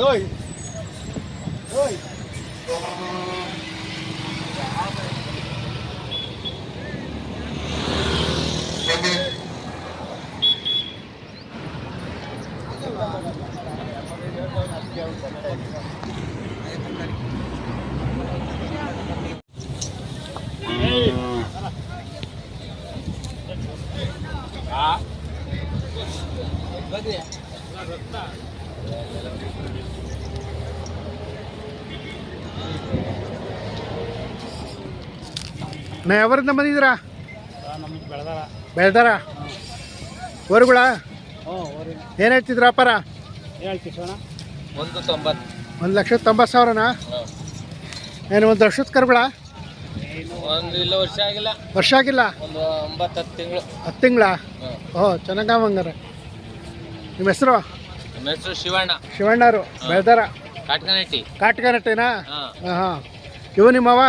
Oi. Oi. ನಾ ಯಾವರಿಂದ ಬಂದಿದ್ದೀರಾ? ನಮ್ದು ಬೆಳೆದಾರ ಬೆಳ್ದಾರ ಊರುಗಳ ಏನು ಹೇಳ್ತಿದ್ರ ಅಪ್ಪಾರ? ಹೇಳ್ತೀವಿ 1,90,000. ಏನು 1 ವರ್ಷದ ಕರುಗಳ? ಇಲ್ಲ ವರ್ಷ ಆಗಿಲ್ಲ. ವರ್ಷ ಆಗಿಲ್ಲ, ಒಂದು 9-10 ತಿಂಗಳು. 10 ತಿಂಗಳ. ಓಹ್, ಚೆನ್ನಾಗಂಗಾರ. ನಿಮ್ಮ ಹೆಸರು? ನಮ್ಮ ಹೆಸರು ಶಿವಣ್ಣ. ಶಿವಣ್ಣರು ಬೆಳ್ದಾರ ಕಾಟ್ಕನಟ್ಟಿ. ಕಾಟ್ಕನಟ್ಟೆನಾ? ಹಾಂ. ಇವು ನಿಮ್ಮವ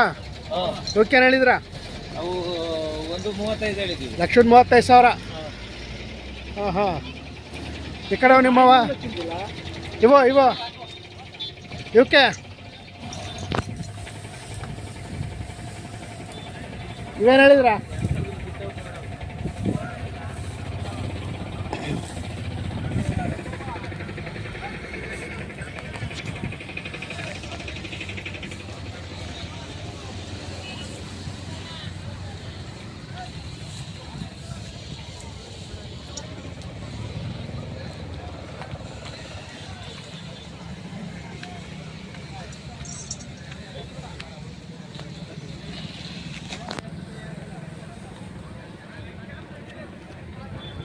ಇವಕ್ಕೇನು ಹೇಳಿದ್ರ? ಅವು 1.35 ಹೇಳಿದ್ದೀವಿ. 1,35,000. ಹಾಂ ಹಾಂ. ಈ ಕಡೆ ನಿಮ್ಮವ ಇವೋ ಇವಕ್ಕೆ ಇವೇನು ಹೇಳಿದ್ರ?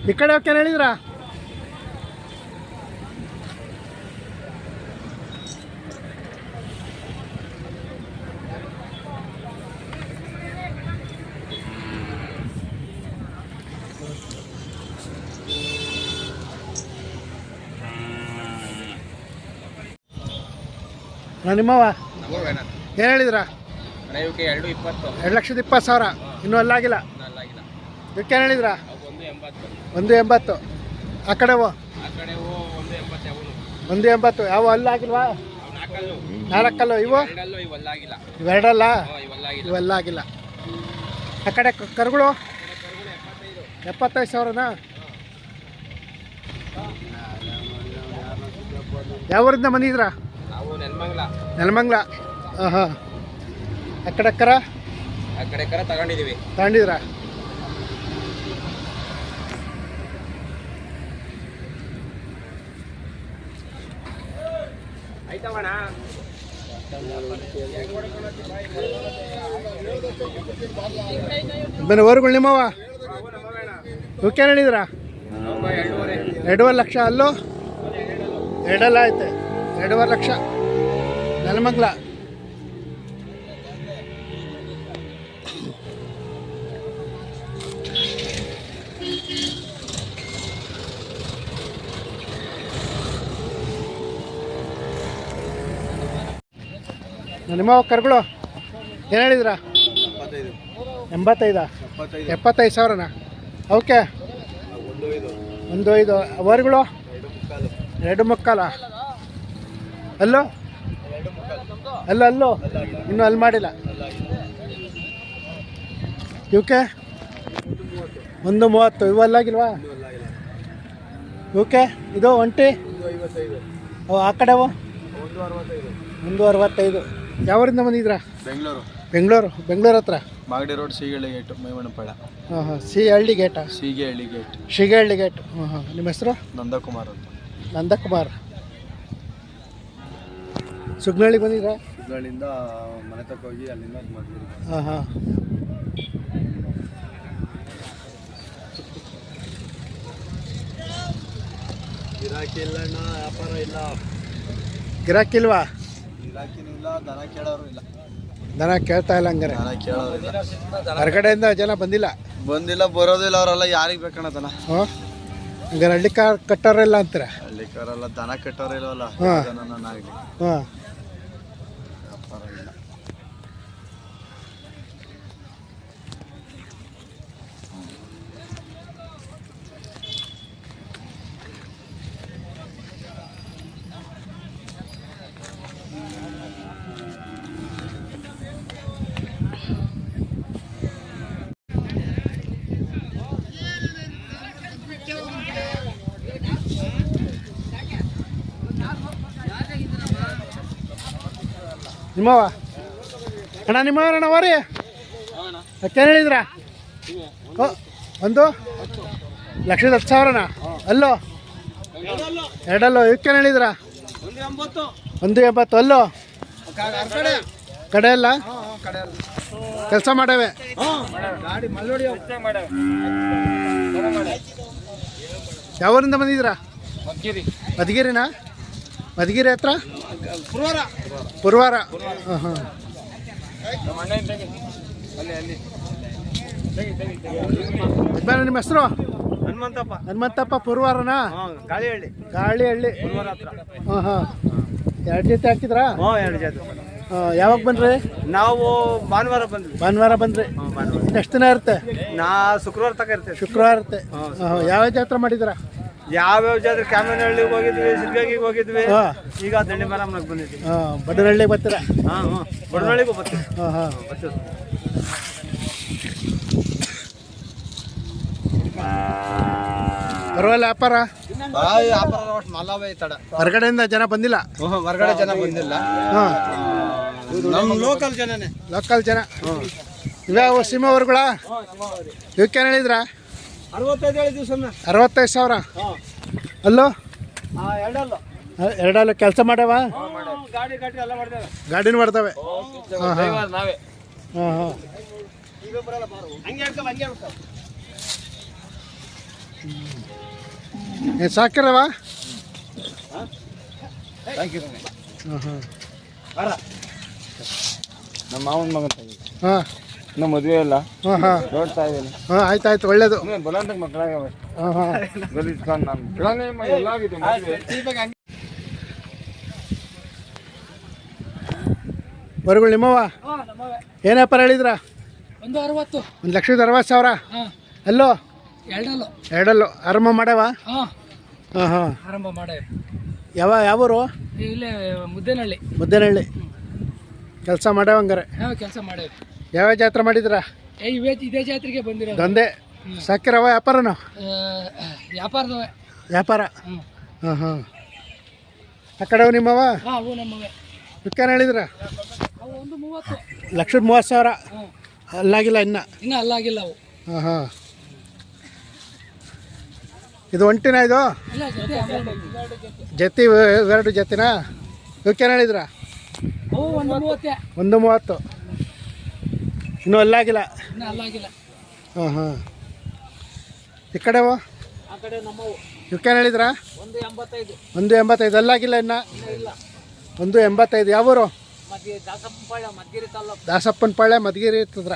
ಈ ಕಡೆ ಅವಕ್ಕೇನು ಹೇಳಿದ್ರ? ನಿಮ್ಮವ ಏನು ಹೇಳಿದ್ರ? 2,20,000. ಇನ್ನೂ ಅಲ್ಲಾಗಿಲ್ಲ. ಇವಕ್ಕೇನು ಹೇಳಿದ್ರ? 1,80,000. ಆ ಕಡೆವು 1,80,000. ಯಾವ ಅಲ್ಲಾಗಿಲ್ವಾ? 4 ಇವು ಇವೆರಡಲ್ಲ, ಇವೆಲ್ಲ ಆಗಿಲ್ಲ. ಆ ಕಡೆ ಕರುಗಳು 75,000ನಾ? ಯಾವ ಊರಿಂದ ಬಂದಿದ್ರ? ನೆಲಮಂಗ್ಲ. ಹಾಂ ಹಾಂ. ಆ ಕಡೆ ಕರ ತಗೊಂಡಿದ್ದೀರಾ? ಬನ್ನಿ ಊರುಗಳು ನಿಮ್ಮವ ಇವಕ್ಕೇನು ಹೇಳಿದ್ರ? 2.5 ಲಕ್ಷ. ಅಲ್ಲೂ 2 ಐತೆ. 2.5 ಲಕ್ಷ ನೆಲಮಂಗ್ಲ. ನಿಮ್ಮ ಕರುಗಳು ಏನು ಹೇಳಿದ್ರ? 85. 75,000ನಾ? ಓಕೆ. 1.5. ಅವರುಗಳು 2.25. ಅಲ್ಲೋ ಅಲ್ಲೋ ಇನ್ನೂ ಅಲ್ಲಿ ಮಾಡಿಲ್ಲ. ಇವಕ್ಕೆ 1.30. ಇವು ಅಲ್ಲಾಗಿಲ್ವಾ? ಇವಕ್ಕೆ ಇದು ಒಂಟಿ ಅವು ಆ ಕಡೆವು 1.65. ಯಾವರಿಂದ ಬಂದಿದ್ರಾ? ಬೆಂಗಳೂರು ಹತ್ರ ಮಾಗಡಿ ರೋಡ್, ಸೀಗಳ್ಳಿ ಗೇಟ್, ಮೈಮಣ್ಣಪಾಳ್ಯ. ಹಾಂ ಹಾಂ. ಹಳ್ಳಿ ಗೇಟಾ? ಶೀಗಹಳ್ಳಿ ಗೇಟ್. ಹಾಂ ಹಾಂ. ನಿಮ್ಮ ಹೆಸರು? ನಂದಕುಮಾರ್ ಅಂತ. ನಂದಕುಮಾರ್. ಸುಗ್ನಳ್ಳಿಗೆ ಬಂದಿದ್ರಾ? ಸುಗ್ನಳ್ಳಿಯಿಂದ ಮನೆ ತಕ್ಕ ಹೋಗಿ ಅಲ್ಲಿಂದ ಮಾಡಿದ್ವಿ. ಹಾಂ ಹಾಂ. ಗಿರಾಕಿ ಇಲ್ಲ ಅಣ್ಣ, ವ್ಯಾಪಾರ ಇಲ್ಲ. ಗಿರಾಕಿಲ್ವಾ? ಗಿರಾಕಿನೂ ಇಲ್ಲ, ದನ ಕೇಳೋರು ಇಲ್ಲ. ದನ ಕೇಳ್ತಾ ಇಲ್ಲ ಹಂಗಾರೆ? ದನ ಕೇಳೋರು ಇಲ್ಲ. ಹೊರಗಡೆಯಿಂದ ಜನ ಬಂದಿಲ್ಲ? ಬರೋದಿಲ್ಲ. ಅವರೆಲ್ಲ ಯಾರಿಗೆ ಬೇಕಣ್ಣ ದನ? ಹಾಂ. ಹಂಗಾರೆ ಹಳ್ಳಿ ಕಟ್ಟೋರಿಲ್ಲ ಅಂತೀರ? ಹಳ್ಳಿ ಕಾರೆಲ್ಲ ದನ ಕಟ್ಟೋರು ಇಲ್ವಲ್ಲ. ದನನಾಗಲಿ ಹಾಂ. ವ್ಯಾಪಾರ ಇಲ್ಲ. ನಿಮ್ಮವ ಅಣ್ಣ ನಿಮ್ಮವರಣ್ಣ ಓರಿ ಏನು ಹೇಳಿದ್ರಾ ಒಂದು 1,10,000ನ ಅಲ್ಲೋ ಎರಡಲ್ಲೋ ಇವಕ್ಕೇನು ಹೇಳಿದ್ರಾ 1,80,000 ಅಲ್ಲೋ ಕಡೆ ಅಲ್ಲ ಕೆಲಸ ಮಾಡವೆ ಯಾವೂರಿಂದ ಬಂದಿದ್ದೀರಾ ಮಧುಗಿರಿನಾ ಮಧುಗಿರಿ ಹತ್ರ ಪುರವಾರ ಹಾಂ ಹಾಂ ಯಜಮಾನ ನಿಮ್ಮ ಹೆಸರು ಹನುಮಂತಪ್ಪ ಪುರವಾರನಾ ಗಾಳಿಹಳ್ಳಿ ಹಾಂ ಹಾಂ 2 ಜೊತೆ ಹಾಕಿದ್ರಾ ಯಾವಾಗ ಬಂದ್ರಿ ನಾವು ಭಾನುವಾರ ಬಂದ್ರಿ ಎಷ್ಟು ದಿನ ಇರುತ್ತೆ ಶುಕ್ರವಾರ ತಕ ಇರ್ತೇವೆ ಶುಕ್ರವಾರ ಇರುತ್ತೆ ಯಾವ ಜಾತ್ರೆ ಮಾಡಿದ್ರ ಯಾವ್ಯಾವ ಜಾತ್ರೆ ಕ್ಯಾಮನಹಳ್ಳಿಗೆ ಹೋಗಿದ್ವಿ ಸಿದ್ಧಗಿಗೆ ಹೋಗಿದ್ವಿ ಈಗ ದಂಡಿ ಮರಮ್ನಾಗ ಬಂದಿದ್ವಿ ಬಡನಹಳ್ಳಿಗೆ ಬರ್ತೀರಾ ಬಡನಹಳ್ಳಿಗೂ ಬರ್ತೀವಿ ಪರವಾಗಿಲ್ಲ ವ್ಯಾಪಾರ ಮಲ್ಲವೇ ತಡ ಹೊರಗಡೆಯಿಂದ ಜನ ಬಂದಿಲ್ಲ ಹೊರಗಡೆ ಜನ ಬಂದಿಲ್ಲ ನಮ್ಮ ಲೋಕಲ್ ಜನ ಇವ್ಯಾವ ಸೀಮಾವರ್ಗಳ ಇವಕ್ಕೇನು ಹೇಳಿದ್ರ 65,000 ಅಲ್ಲೋ ಎರಡಲ್ಲ ಕೆಲಸ ಮಾಡ್ಯಾವ ಗಾಡಿನೂ ಮಾಡ್ತವೆ ಹಾಂ ಹಾಂ ಹಾಂ ಹಾಂ ಏನು ಸಾಕಿರವ ಹಾಂ ಹಾಂ ನಮ್ಮ ಮಾವನ ಮಗನ್ ಹಾಂ ನಮ್ಮ ಮದುವೆ ಇಲ್ಲ ಹಾಂ ಹಾಂ ನೋಡ್ತಾ ಇದ್ದೀನಿ ಹಾಂ ಆಯ್ತಾಯ್ತು ಒಳ್ಳೇದು ಬಲಂತ ಮಕ್ಕಳಾಗವೆ ಹಾಂ ಹಾಂ ಹೊರಗಳು ನಿಮ್ಮವ ಏನು ವ್ಯಾಪಾರ ಹೇಳಿದ್ರ 1,60,000 ಅಲ್ಲೋ ಎರಡಲ್ಲೋ ಆರಂಭ ಮಾಡ್ಯಾವ ಹಾಂ ಹಾಂ ಆರಂಭ ಮಾಡೇವೆ ಯಾವೂರು ಇಲ್ಲೇ ಮುದ್ದೇನಹಳ್ಳಿ ಕೆಲಸ ಮಾಡ್ಯಾವ ಹಂಗಾರೆ ಕೆಲಸ ಮಾಡೇವೆ ಯಾವ ಜಾತ್ರೆ ಮಾಡಿದ್ರ ಇದೇ ಜಾತ್ರೆಗೆ ಬಂದಿರೋ ದಂಧೆ ಸಾಕಿರವ ವ್ಯಾಪಾರನ ವ್ಯಾಪಾರ ಹಾಂ ಹಾಂ ಆ ಕಡೆ ನಿಮ್ಮವ ಅವು ನಮ್ಮವೆ ಇದಕ್ಕೇನು ಹೇಳಿದ್ರ ಅವು 1,30,000 1,30,000 ಅಲ್ಲಾಗಿಲ್ಲ ಇನ್ನ ಅಲ್ಲಾಗಿಲ್ಲ ಅವು ಹಾಂ ಹಾಂ ಇದು ಒಂಟಿನ ಇದು ಇಲ್ಲ ಜೊತೆ ಎರಡು ಜೊತೆನಾ ಇವಕ್ಕೇನು ಹೇಳಿದ್ರ ಅವು 1,30,000 1,30,000 ಇನ್ನೂ ಅಲ್ಲಾಗಿಲ್ಲ ಅಲ್ಲಾಗಿಲ್ಲ ಹಾಂ ಹಾಂ ಈ ಕಡೆವು ಆ ಕಡೆ ನಮ್ಮವು ಇವಕ್ಕೇನು ಹೇಳಿದ್ರ 1,85 1,85 ಅಲ್ಲಾಗಿಲ್ಲ ಇನ್ನ 1,85 ಯಾವೂರು ದಾಸಪ್ಪನ ಪಾಳ್ಯ ಮಧುಗಿರಿ ಇರ್ತದ್ರ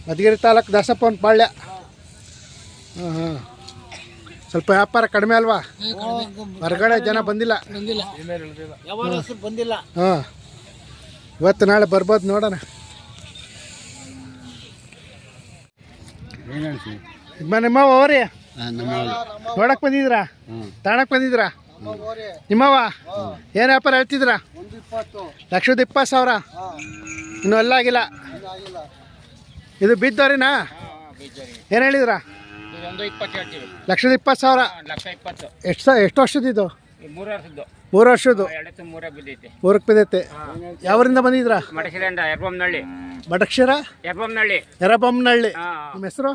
ಮಧುಗಿರಿ ತಾಲೂಕು ದಾಸಪ್ಪನ ಪಾಳ್ಯ ಹಾಂ ಹಾಂ ಸ್ವಲ್ಪ ವ್ಯಾಪಾರ ಕಡಿಮೆ ಅಲ್ವಾ ಹೊರಗಡೆ ಜನ ಬಂದಿಲ್ಲ ಹಾಂ ಇವತ್ತು ನಾಳೆ ಬರ್ಬೋದು ನೋಡೋಣ ನಿಮ್ಮ ಓರಿ ನೋಡಕ್ ಬಂದಿದ್ರಾ ತಾಣಕ್ ಬಂದಿದ್ರಾ ನಿಮ್ಮವ ಏನು ವ್ಯಾಪಾರ ಹೇಳ್ತಿದ್ರಾ 1,20,000 ಇನ್ನೂ ಅಲ್ಲಾಗಿಲ್ಲ ಇದು ಬಿದ್ದವ್ರಿನಾ ಏನು ಹೇಳಿದ್ರಾ 1,20,000 ಎಷ್ಟು ವರ್ಷದಿದ್ದು 3 ವರ್ಷದ್ದು 3 ಬಿದ್ದೈತೆ ಯಾವರಿಂದ ಬಂದಿದ್ರಾ ಮಡಕ್ಷರ ಎರಬೊಮ್ಮನಹಳ್ಳಿ ನಿಮ್ಮ ಹೆಸರು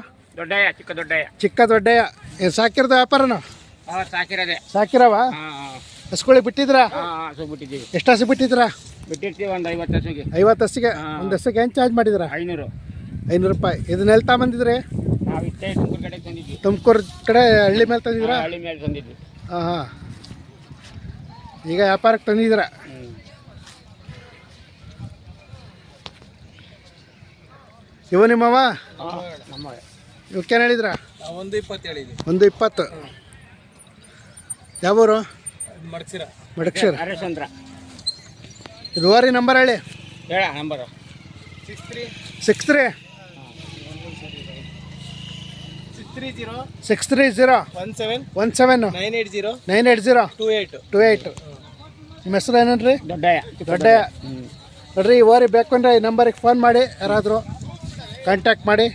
ಚಿಕ್ಕ ದೊಡ್ಡಯ್ಯ ಏನು ಸಾಕಿರೋದು ವ್ಯಾಪಾರನ ಸಾಕಿರವ ಹಸುಗಳಿಗೆ ಬಿಟ್ಟಿದ್ರಾ ಎಷ್ಟು ಹಸು ಬಿಟ್ಟಿದ್ರಾ ಒಂದು 50 ಹಸಿಗೆ ಒಂದು ಹಸಿಗೆ ಏನು ಚಾರ್ಜ್ ಮಾಡಿದ್ರಾ 500 ರೂಪಾಯಿ ಇದನ್ನ ಎಲ್ಲಿ ತಗೊಂಬಂದಿದ್ರಿ ತುಮಕೂರು ಕಡೆ ಹಳ್ಳಿ ಮೇಲೆ ತಂದಿದ್ರಾ ಹಾಂ ಹಾಂ ಈಗ ವ್ಯಾಪಾರಕ್ಕೆ ತಂದಿದ್ದೀರಾ ಇವು ನಿಮ್ಮವ ಇವಕ್ಕೇನು ಹೇಳಿದ್ರಾ 1,20 ಯಾವೂರು ಮಡಕ್ಷರ ಇದು ಓರಿ ನಂಬರ್ ಹೇಳಿ 63 17 980 ನಿಮ್ಮ ಹೆಸರು ಏನನ್ರಿ ದೊಡ್ಡಯ್ಯ ನೋಡ್ರಿ ಈ ಓರಿ ಬೇಕು ಅಂದರೆ ಈ ನಂಬರಿಗೆ ಫೋನ್ ಮಾಡಿ ಯಾರಾದರೂ ಕಾಂಟ್ಯಾಕ್ಟ್ ಮಾಡಿ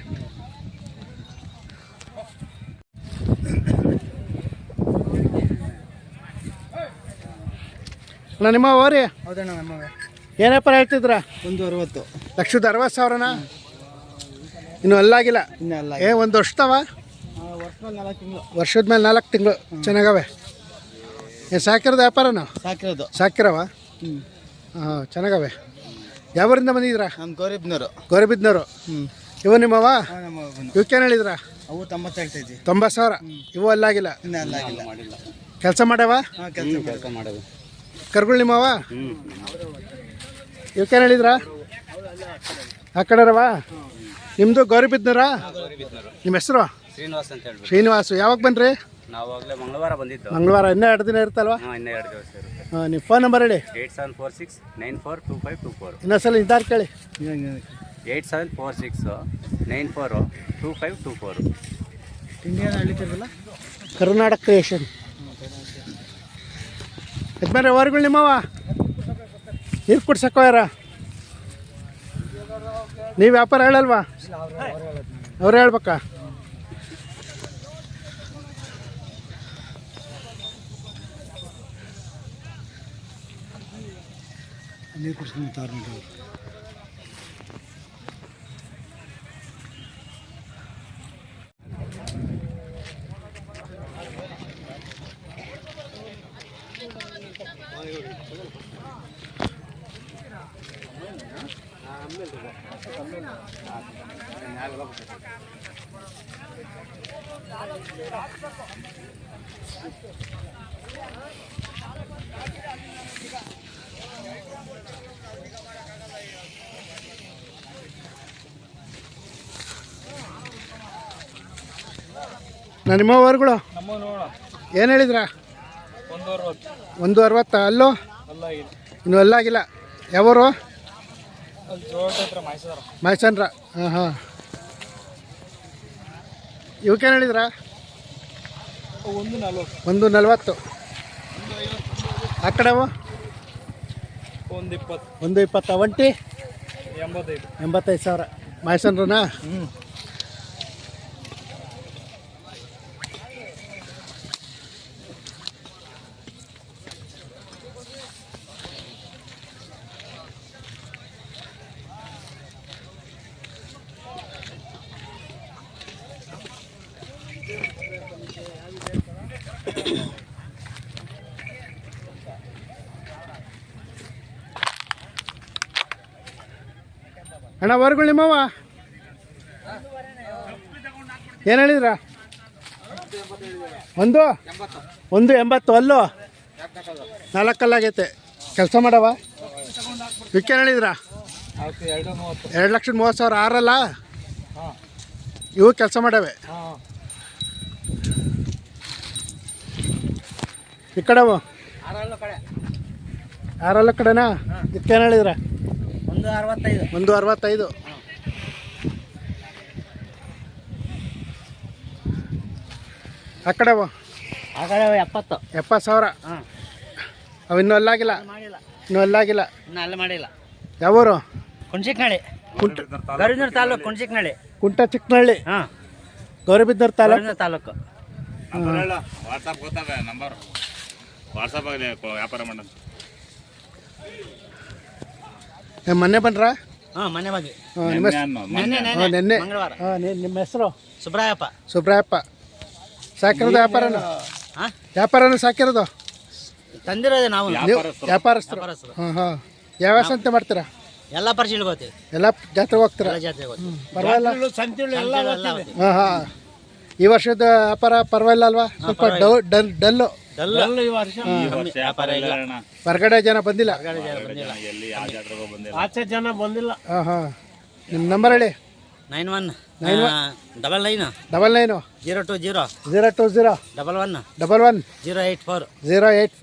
ನಿಮ್ಮ ಓರಿ ಹೌದಣ್ಣ ನಮ್ಮವೆ ಏನು ವ್ಯಾಪಾರ ಹೇಳ್ತಿದ್ರಾ? 160. 1,60,000ನಾ? ಇನ್ನು ಅಲ್ಲಾಗಿಲ್ಲ. ಇನ್ನೂ ಅಲ್ಲ. ಒಂದು ವರ್ಷದವ? ವರ್ಷದಲ್ಲಿ 4 ತಿಂಗಳು. ವರ್ಷದ ಮೇಲೆ 4 ತಿಂಗಳು ಚೆನ್ನಾಗವೆ. ಏನು ಸಾಕಿರೋದು ವ್ಯಾಪಾರನ? ಸಾಕಿರೋದು. ಸಾಕಿರವ? ಹಾಂ ಚೆನ್ನಾಗವೆ. ಯಾವರಿಂದ ಬಂದಿದ್ದೀರಾ? ನಮ್ಮ ಗೌರಿಬ್ನವರು. ಗೌರಿಬಿದ್ನವರು. ಇವು ನಿಮ್ಮವ? ನಮ್ಮ ಇವಕ್ಕೇನು ಹೇಳಿದ್ರಾ? ಅವು 90 ಹೇಳ್ತೈತಿ. 90,000. ಇವು ಅಲ್ಲಾಗಿಲ್ಲ. ಇನ್ನೂ ಅಲ್ಲಾಗಿಲ್ಲ. ಕೆಲಸ ಮಾಡ್ಯಾವ? ಹಾಂ ಕೆಲಸ ಮಾಡೋದು. ಕರ್ಗಳು ನಿಮ್ಮವ? ಇವಕ್ಕೇನು ಹೇಳಿದ್ರಾ? ಆ ಕಡೆರವ? ನಿಮ್ಮದು ಗೌರಿಬಿದ್ನೂರಾ? ನಿಮ್ಮ ಹೆಸರು? ಶ್ರೀನಿವಾಸ್ ಅಂತ ಹೇಳ್ಬಿಟ್ಟು ಶ್ರೀನಿವಾಸು. ಯಾವಾಗ ಬನ್ರಿ? ನಾವು ಆಗಲೇ ಮಂಗಳವಾರ ಬಂದಿದ್ದು. ಮಂಗಳವಾರ. ಇನ್ನೂ 2 ದಿನ ಇರುತ್ತಲ್ವಾ? ಇನ್ನೂ 2 ದಿವಸ ಇರುತ್ತೆ. ಹಾಂ ನಿಮ್ಮ ಫೋನ್ ನಂಬರ್ ಹೇಳಿ. 8746942524. ಇನ್ನೊಂದ್ಸಲ ನಿಧಾನ ಕೇಳಿ. 8746942524. ಇಂಡಿಯನ್ ಹಳ್ಳಿತಿರಲ್ಲ. ಕರ್ನಾಟಕ ಕ್ರಿಯೇಷನ್. ಯಜಮಾನ್ರೆ ಹೊರಗಳು ನಿಮ್ಮವ? ನೀರು ಕುಡ್ಸಕ್ಕೋಯಾರ? ನೀವು ವ್ಯಾಪಾರ ಹೇಳಲ್ವಾ? ಅವ್ರು ಹೇಳ್ಬೇಕಾ? ನೀರು ಕುಡಿಸ್ಕೊಂತಾರೆ. ನಿಮ್ಮ ಹೊರಗಳು ನಮ್ಮ ನೋಡ ಏನು ಹೇಳಿದ್ರಾ? 160. 160. ಅಲ್ಲೋ? ಅಲ್ಲ ಇಲ್ಲ. ಇನ್ನೂ ಅಲ್ಲಾಗಿಲ್ಲ. ಯಾವರು? ಅಲ್ಲಿ ಜೋಳ ಹತ್ರ ಮೈಸೂರು. ಮೈಸೂರ. ಹಾಂ ಹಾಂ. ಇವಕ್ಕೇನು ಹೇಳಿದ್ರಾ? 140. 140. ಆ ಕಡೆವು? 120. 120. ಒಂಟಿ? 85. 85,000. ಮೈಸೂರನಾ? ಅಣ್ಣ ಹೊರಗಳು ನಿಮ್ಮವ? ಏನು ಹೇಳಿದ್ರಾ? 180. ಅಲ್ಲೋ? 4 ಕಲ್ಲಾಗೈತೆ. ಕೆಲಸ ಮಾಡವ? ಇವಕ್ಕೇನು ಹೇಳಿದ್ರಾ? 2,30,000. ಆರಲ್ಲ? ಇವು ಕೆಲಸ ಮಾಡವೆ. ಈ ಕಡೆವು? 6 ಕಡೆನಾ? ಇದಕ್ಕೇನು ಹೇಳಿದ್ರಾ? 165. 165. ಆ ಕಡೆವು? ಆ ಕಡೆ 70. 70,000. ಅವು ಇನ್ನೂ ಅಲ್ಲಾಗಿಲ್ಲ? ಮಾಡಿಲ್ಲ. ಇನ್ನೂ ಅಲ್ಲಾಗಿಲ್ಲ. ಇನ್ನೂ ಅಲ್ಲಿ ಮಾಡಿಲ್ಲ. ಯಾವೂರು? ಕುಂಚಿಕ್ನಳ್ಳಿ. ಗೌರಿಬಿದನೂರು ತಾಲೂಕು ಕುಂಚಿಕ್ನಳ್ಳಿ. ಕುಂಟ ಚಿಕ್ಕನಹಳ್ಳಿ. ಹಾಂ. ಗೌರಿಬಿದನೂರು ತಾಲೂಕು. ಗೌರಿಬಿದನೂರು ತಾಲೂಕು. ವಾಟ್ಸಪ್ ಗೊತ್ತಾವೆ ನಂಬರ್. ವಾಟ್ಸಪ್ ಆಗಲಿ ವ್ಯಾಪಾರ ಮಾಡೋದು. ಮೊನ್ನೆ ಬನ್ರಾ? ಹಾಂ ಮೊನ್ನೆ ಬಂದ್ವಿ. ನಿಮ್ಮ ನೆನ್ನೆ. ಮಂಗಳವಾರ. ನಿಮ್ಮ ಹೆಸರು? ಸುಬ್ರಾಯಪ್ಪ. ಸುಬ್ರಾಯಪ್ಪ. ಸಾಕಿರೋದು ವ್ಯಾಪಾರನ? ಹಾಂ ವ್ಯಾಪಾರನ ಸಾಕಿರೋದು? ತಂದಿರೋದು ನಾವು. ನೀವು ವ್ಯಾಪಾರಸ್ಥರು? ವ್ಯಾಪಾರಸ್ಥರು. ಹಾಂ ಹಾಂ. ಯಾವ ಸಂತೆ ಮಾಡ್ತೀರಾ? ಎಲ್ಲ ಪರಿಶೀಲಿಗೆ ಹೋಗ್ತೀವಿ. ಎಲ್ಲ ಜಾತ್ರೆಗೆ ಹೋಗ್ತೀರಾ? ಎಲ್ಲ ಜಾತ್ರೆಗೆ ಹೋಗ್ತೀವಿ. ಪರವಾಗಿಲ್ಲ. ಎಲ್ಲ ಹೋಗ್ತೀವಿ. ಹಾಂ ಹಾಂ. ಈ ವರ್ಷದ ವ್ಯಾಪಾರ ಪರವಾಗಿಲ್ಲ ಅಲ್ವಾ? ಸ್ವಲ್ಪ ಡಲ್ಲು. ಡಲ್ಲು ಈ ವರ್ಷ. ವ್ಯಾಪಾರ ಇಲ್ಲ. ಹೊರಗಡೆ ಜನ ಬಂದಿಲ್ಲ. ಎಲ್ಲಿ ಯಾವ ಜಾತ್ರೆಗೂ ಬಂದಿಲ್ಲ. ಆಚೆ ಜನ ಬಂದಿಲ್ಲ. ಹಾಂ ಹಾಂ. ನಿಮ್ಮ ನಂಬರ್ ಹೇಳಿ. 91 99 99 020 020 11 11 084 084